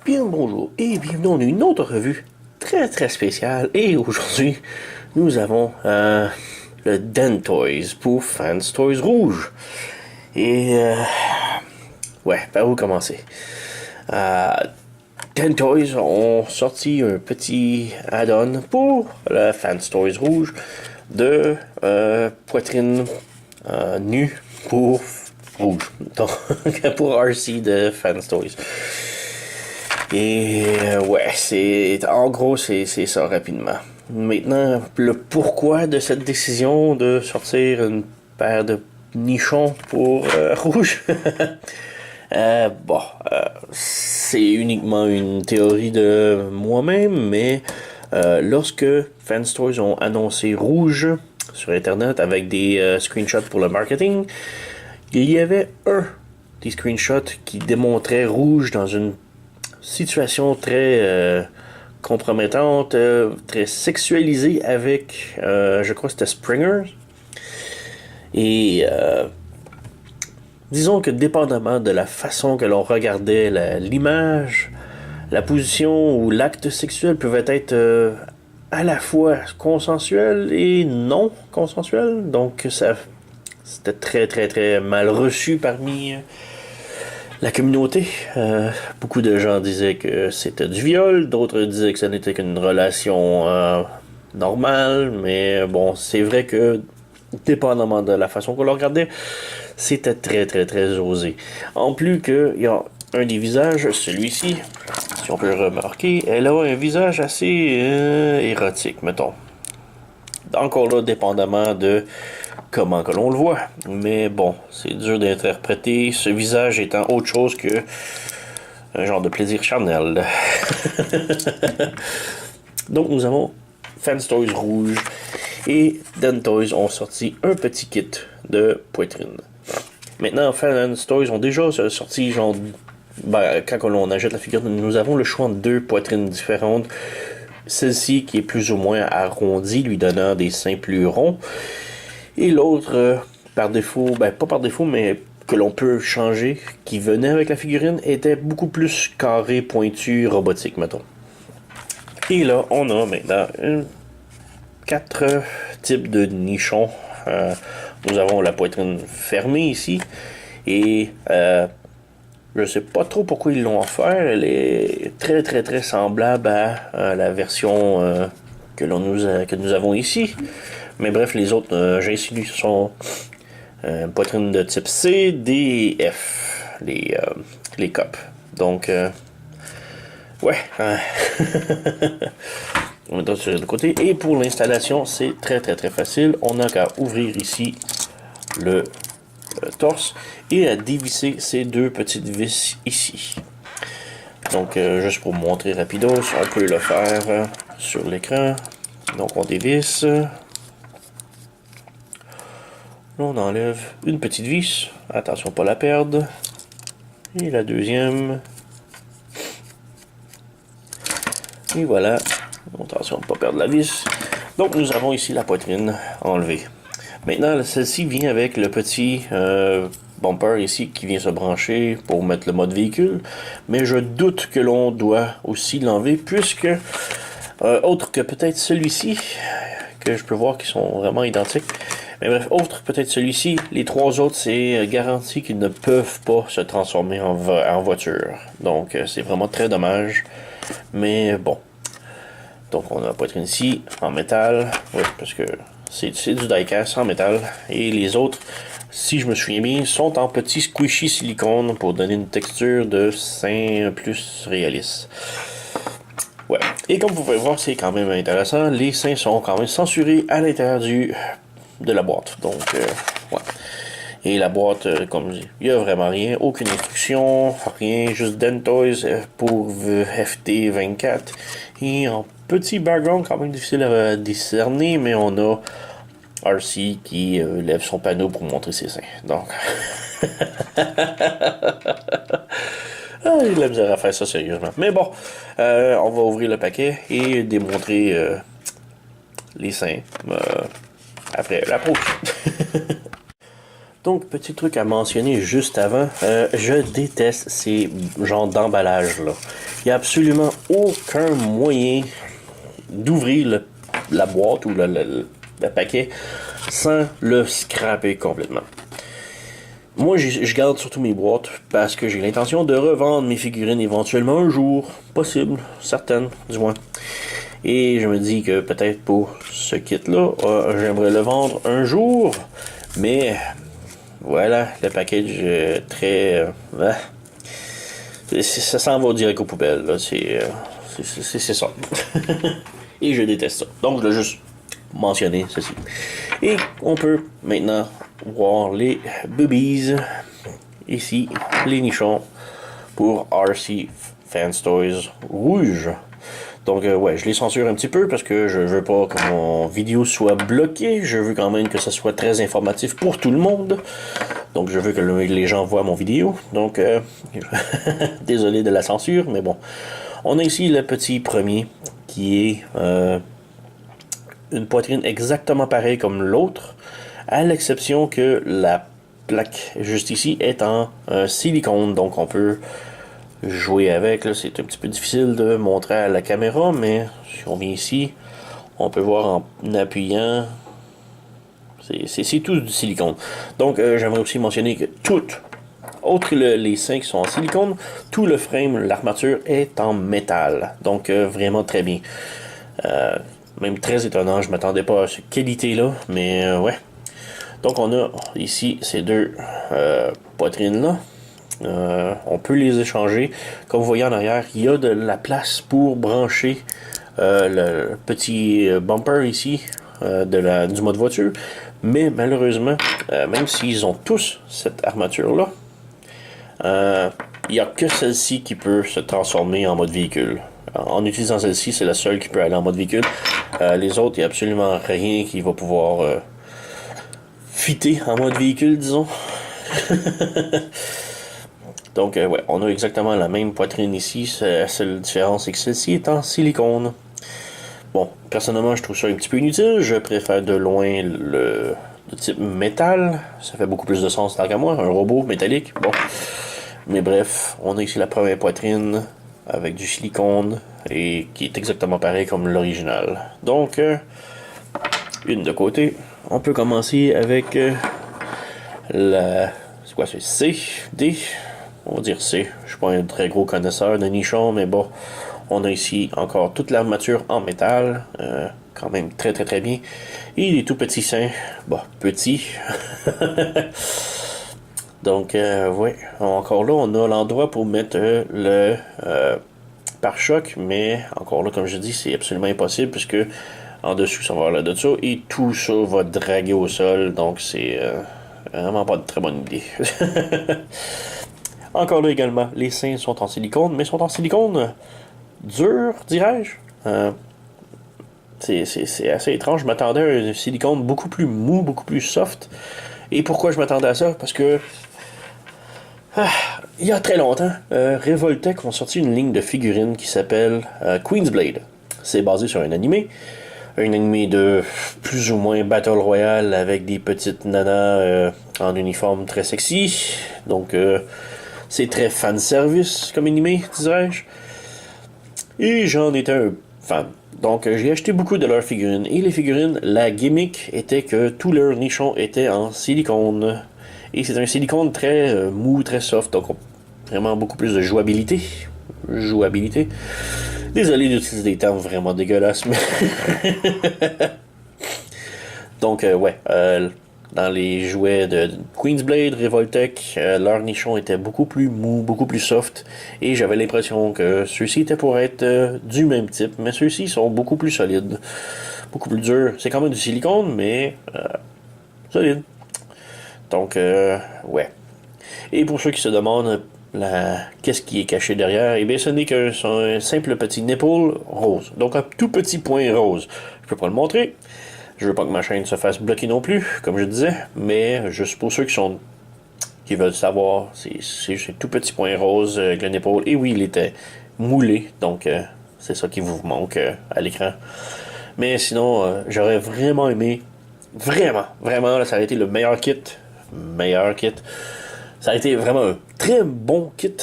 Bien le bonjour et bienvenue dans une autre revue très spéciale. Et aujourd'hui, nous avons le Den Toys pour Fans Toys Rouge. Et ouais, par où commencer? Den Toys ont sorti un petit add-on pour le Fans Toys Rouge de poitrine nue pour rouge. Donc, pour RC de Fans Toys. Et ouais, en gros, c'est ça rapidement. Maintenant, le pourquoi de cette décision de sortir une paire de nichons pour rouge, c'est uniquement une théorie de moi-même, mais lorsque Fans Toys ont annoncé rouge sur Internet avec des screenshots pour le marketing, il y avait des screenshots qui démontraient rouge dans une situation très compromettante, très sexualisée avec, je crois que c'était Springer. Et disons que dépendamment de la façon que l'on regardait l'image, la position ou l'acte sexuel pouvait être à la fois consensuel et non consensuel. Donc c'était très mal reçu parmi la communauté. Beaucoup de gens disaient que c'était du viol, d'autres disaient que ce n'était qu'une relation normale, mais bon, c'est vrai que dépendamment de la façon qu'on le regardait, c'était très osé. En plus qu'il y a un des visages, celui-ci, si on peut le remarquer, elle a un visage assez érotique, mettons. Encore là, dépendamment de comment que l'on le voit. Mais bon, c'est dur d'interpréter ce visage étant autre chose que un genre de plaisir charnel. Donc nous avons Fans Toys Rouge et Den Toys ont sorti un petit kit de poitrine. Maintenant, Fans Toys ont déjà sorti genre... quand on achète la figure, nous avons le choix de deux poitrines différentes. Celle-ci qui est plus ou moins arrondie, lui donnant des seins plus ronds. Et l'autre, par défaut, pas par défaut, mais que l'on peut changer, qui venait avec la figurine, était beaucoup plus carré, pointu, robotique, mettons. Et là, on a maintenant 4 types de nichons. Nous avons la poitrine fermée ici. Et je sais pas trop pourquoi ils l'ont offert. Elle est très semblable à la version que nous avons ici. Mais bref, les autres, j'ai ici sont poitrine de type C, D et F, les cups. Donc, ouais. On met ça sur le côté. Et pour l'installation, c'est très facile. On n'a qu'à ouvrir ici le torse et à dévisser ces deux petites vis ici. Donc, juste pour vous montrer rapidos, on peut le faire sur l'écran. Donc, on dévisse. On enlève une petite vis, attention pas la perdre, et la deuxième, et voilà, attention de pas perdre la vis. Donc nous avons ici la poitrine enlevée. Maintenant celle-ci vient avec le petit bumper ici qui vient se brancher pour mettre le mode véhicule, mais je doute que l'on doit aussi l'enlever puisque, autre que peut-être celui-ci, que je peux voir qui sont vraiment identiques. Mais bref, autre peut-être celui-ci, les trois autres, c'est garanti qu'ils ne peuvent pas se transformer en voiture. Donc, c'est vraiment très dommage. Mais bon. Donc, on a la poitrine ici, en métal. Oui, parce que c'est du die-cast en métal. Et les autres, si je me souviens bien, sont en petit squishy silicone pour donner une texture de sein plus réaliste. Ouais. Et comme vous pouvez voir, c'est quand même intéressant. Les seins sont quand même censurés à l'intérieur de la boîte. Donc, ouais. Et la boîte, comme je dis, il n'y a vraiment rien. Aucune instruction, rien. Juste Den Toys pour FT24. Et en petit background, quand même difficile à discerner, mais on a RC qui lève son panneau pour montrer ses seins. Donc... il a la misère à faire ça sérieusement. Mais bon, on va ouvrir le paquet et démontrer les seins après la pause. Donc, petit truc à mentionner juste avant, je déteste ces genres d'emballages-là. Il n'y a absolument aucun moyen d'ouvrir la boîte ou le paquet sans le scraper complètement. Moi, je garde surtout mes boîtes parce que j'ai l'intention de revendre mes figurines éventuellement un jour. Possible, certaines, du moins. Et je me dis que peut-être pour ce kit-là, j'aimerais le vendre un jour. Mais voilà, le package très... ça s'en va direct aux poubelles. Là. C'est ça. Et je déteste ça. Donc, je l'ai juste mentionné, ceci. Et on peut maintenant voir les boobies. Ici, les nichons pour RC Fans Toys rouge. Donc, ouais, je les censure un petit peu parce que je veux pas que mon vidéo soit bloquée. Je veux quand même que ça soit très informatif pour tout le monde. Donc, je veux que les gens voient mon vidéo. Donc, désolé de la censure, mais bon. On a ici le petit premier qui est une poitrine exactement pareille comme l'autre, à l'exception que la plaque juste ici est en silicone. Donc, on peut jouer avec. C'est un petit peu difficile de montrer à la caméra, mais si on vient ici, on peut voir en appuyant. C'est tout du silicone. Donc, j'aimerais aussi mentionner que outre les seins qui sont en silicone, tout le frame, l'armature est en métal. Donc, vraiment très bien. Même très étonnant, je m'attendais pas à cette qualité-là, mais ouais. Donc, on a ici ces deux poitrines-là. On peut les échanger. Comme vous voyez en arrière, il y a de la place pour brancher le petit bumper ici du mode voiture. Mais malheureusement, même s'ils ont tous cette armature-là, il n'y a que celle-ci qui peut se transformer en mode véhicule. En utilisant celle-ci, c'est la seule qui peut aller en mode véhicule. Les autres, il n'y a absolument rien qui va pouvoir fitter en mode véhicule, disons. Donc, ouais, on a exactement la même poitrine ici. La seule différence, c'est que celle-ci est en silicone. Bon, personnellement, je trouve ça un petit peu inutile. Je préfère de loin le type métal. Ça fait beaucoup plus de sens tant qu'à moi. Un robot métallique, bon. Mais bref, on a ici la première poitrine avec du silicone et qui est exactement pareil comme l'original. Donc, une de côté. On peut commencer avec c'est quoi, c'est C, D. On va dire C. Je suis pas un très gros connaisseur de nichons, mais bon. On a ici encore toute l'armature en métal. Quand même très très très bien. Et les tout petits seins. Bon, petits. Donc, ouais. Encore là, on a l'endroit pour mettre le pare-choc. Mais encore là, comme je dis, c'est absolument impossible puisque en dessous, ça va avoir là de ça. Et tout ça va draguer au sol. Donc, c'est vraiment pas de très bonne idée. Encore là également, les seins sont en silicone, mais sont en silicone dur, dirais-je. C'est assez étrange. Je m'attendais à un silicone beaucoup plus mou, beaucoup plus soft. Et pourquoi je m'attendais à ça? Parce que il y a très longtemps, Revoltech ont sorti une ligne de figurines qui s'appelle Queen's Blade. C'est basé sur un animé de plus ou moins Battle Royale avec des petites nanas en uniforme très sexy. Donc, c'est très fanservice comme animé, dirais-je. Et j'en étais un fan. Donc, j'ai acheté beaucoup de leurs figurines. Et les figurines, la gimmick était que tous leurs nichons étaient en silicone. Et c'est un silicone très mou, très soft. Donc, vraiment beaucoup plus de jouabilité. Désolé d'utiliser des termes vraiment dégueulasses, mais... Donc, ouais. Dans les jouets de Queen's Blade, Revoltech, leur nichon était beaucoup plus mou, beaucoup plus soft. Et j'avais l'impression que ceux-ci étaient pour être du même type. Mais ceux-ci sont beaucoup plus solides. Beaucoup plus durs. C'est quand même du silicone, mais solide. Donc, ouais. Et pour ceux qui se demandent qu'est-ce qui est caché derrière, eh bien, ce n'est qu'un simple petit nipple rose. Donc, un tout petit point rose. Je peux pas le montrer. Je veux pas que ma chaîne se fasse bloquer non plus, comme je disais, mais juste pour ceux qui veulent savoir, c'est un tout petit point rose avec le nipple. Et oui, il était moulé, donc c'est ça qui vous manque à l'écran. Mais sinon, j'aurais vraiment aimé, vraiment, là, ça aurait été le meilleur kit. Ça a été vraiment un très bon kit.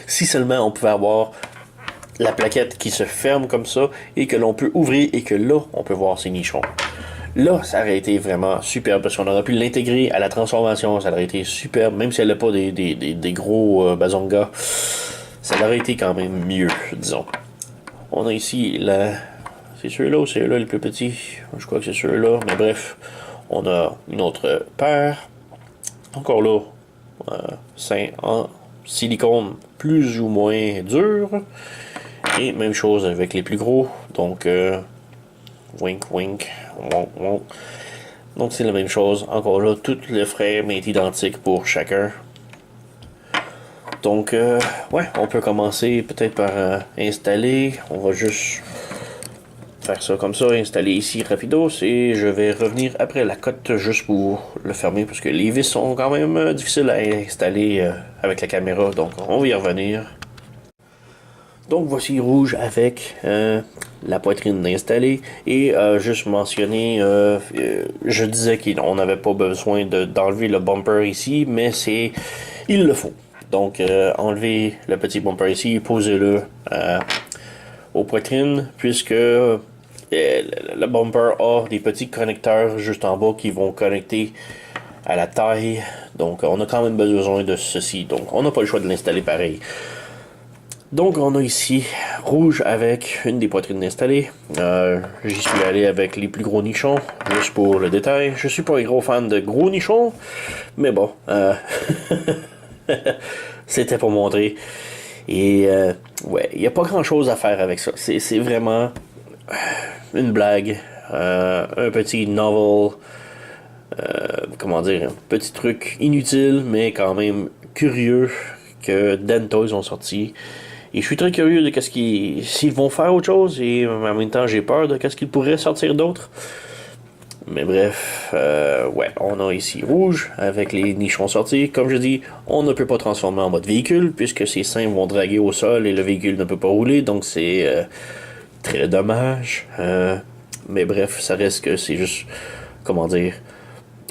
Si seulement on pouvait avoir la plaquette qui se ferme comme ça et que l'on peut ouvrir et que là, on peut voir ses nichons. Là, ça aurait été vraiment superbe parce qu'on aurait pu l'intégrer à la transformation. Ça aurait été superbe, même si elle n'a pas des gros bazongas. Ça aurait été quand même mieux, disons. On a ici la... C'est ceux-là ou c'est là les plus petits? Je crois que c'est ceux-là, mais bref. On a une autre paire. Encore là, sein en silicone plus ou moins dur. Et même chose avec les plus gros. Donc, wink wink, wonk wonk. Donc c'est la même chose. Encore là, tout le frame est identique pour chacun. Donc, ouais, on peut commencer peut-être par installer. On va juste faire ça comme ça, installer ici rapidos. Et je vais revenir après la cote juste pour le fermer parce que les vis sont quand même difficiles à installer avec la caméra. Donc, on va y revenir. Donc voici rouge avec la poitrine installée et juste mentionner, je disais qu'on n'avait pas besoin d'enlever le bumper ici, mais il le faut. Donc enlever le petit bumper ici, posez-le aux poitrines puisque le bumper a des petits connecteurs juste en bas qui vont connecter à la taille. Donc on a quand même besoin de ceci, donc on n'a pas le choix de l'installer pareil. Donc on a ici rouge avec une des poitrines installées. J'y suis allé avec les plus gros nichons, juste pour le détail. Je suis pas un gros fan de gros nichons, mais bon, c'était pour montrer. Et ouais, il n'y a pas grand chose à faire avec ça. C'est vraiment une blague, un petit novel, comment dire, un petit truc inutile, mais quand même curieux que Dentoys ont sorti. Et je suis très curieux de s'ils vont faire autre chose et en même temps j'ai peur de qu'est-ce qu'ils pourraient sortir d'autre. Mais bref, ouais, on a ici rouge avec les nichons sortis. Comme je dis, on ne peut pas transformer en mode véhicule puisque ces seins vont draguer au sol et le véhicule ne peut pas rouler, donc c'est très dommage. Mais bref, ça reste que c'est juste, comment dire,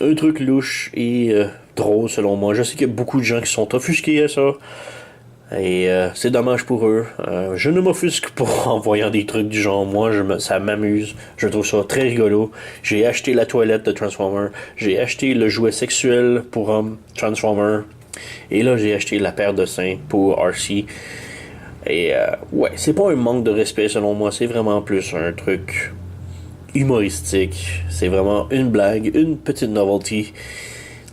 un truc louche et drôle selon moi. Je sais qu'il y a beaucoup de gens qui sont offusqués à ça. Et c'est dommage pour eux. Je ne m'offusque pas en voyant des trucs du genre. Moi, ça m'amuse. Je trouve ça très rigolo. J'ai acheté la toilette de Transformer. J'ai acheté le jouet sexuel pour homme Transformer. Et là, j'ai acheté la paire de seins pour RC. Et ouais, c'est pas un manque de respect selon moi. C'est vraiment plus un truc humoristique. C'est vraiment une blague, une petite novelty.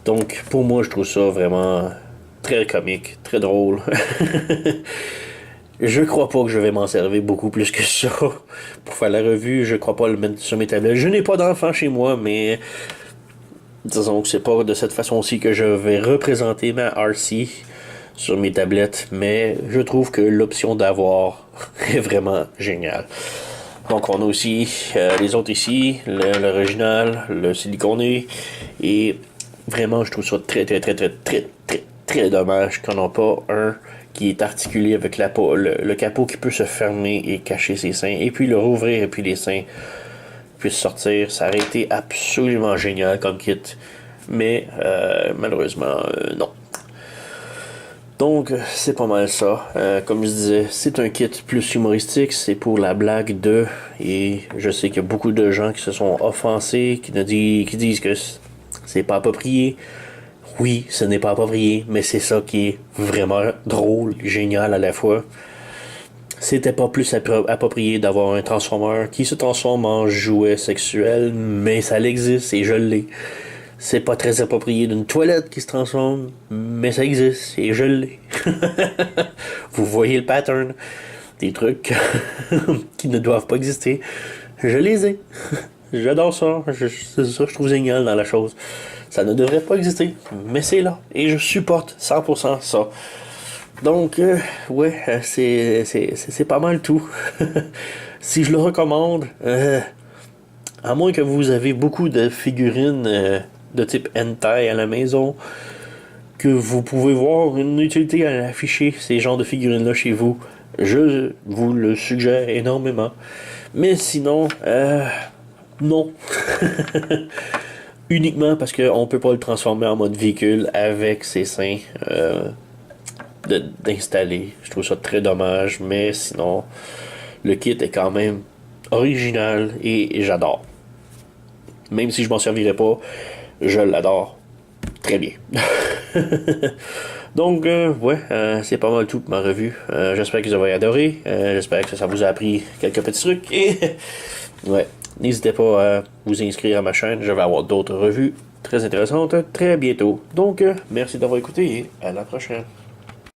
Donc, pour moi, je trouve ça vraiment très comique, très drôle. Je crois pas que je vais m'en servir beaucoup plus que ça pour faire la revue. Je crois pas le mettre sur mes tablettes. Je n'ai pas d'enfant chez moi, mais disons que c'est pas de cette façon-ci que je vais représenter ma RC sur mes tablettes, mais je trouve que l'option d'avoir est vraiment géniale. Donc on a aussi les autres ici, l'original, le siliconé, et vraiment je trouve ça très dommage qu'on n'a pas un qui est articulé avec le capot qui peut se fermer et cacher ses seins, et puis le rouvrir et puis les seins puissent sortir. Ça aurait été absolument génial comme kit, mais malheureusement non. Donc c'est pas mal ça. Comme je disais, c'est un kit plus humoristique, c'est pour la blague de, et je sais qu'il y a beaucoup de gens qui se sont offensés, qui disent que c'est pas approprié. Oui, ce n'est pas approprié, mais c'est ça qui est vraiment drôle, génial à la fois. C'était pas plus approprié d'avoir un transformeur qui se transforme en jouet sexuel, mais ça existe et je l'ai. C'est pas très approprié d'une toilette qui se transforme, mais ça existe et je l'ai. Vous voyez le pattern. Des trucs qui ne doivent pas exister. Je les ai. J'adore ça. C'est ça que je trouve génial dans la chose. Ça ne devrait pas exister, mais c'est là. Et je supporte 100% ça. Donc, ouais, c'est pas mal tout. Si je le recommande, à moins que vous avez beaucoup de figurines de type hentai à la maison, que vous pouvez voir une utilité à afficher ces genres de figurines-là chez vous, je vous le suggère énormément. Mais sinon, non. Uniquement parce qu'on ne peut pas le transformer en mode véhicule avec ses seins. d'installer. Je trouve ça très dommage, mais sinon, le kit est quand même original et j'adore. Même si je m'en servirais pas, je l'adore très bien. Donc, c'est pas mal tout pour ma revue. J'espère que vous avez adoré. J'espère que ça vous a appris quelques petits trucs. Et, ouais, n'hésitez pas à vous inscrire à ma chaîne. Je vais avoir d'autres revues très intéressantes très bientôt. Donc, merci d'avoir écouté et à la prochaine.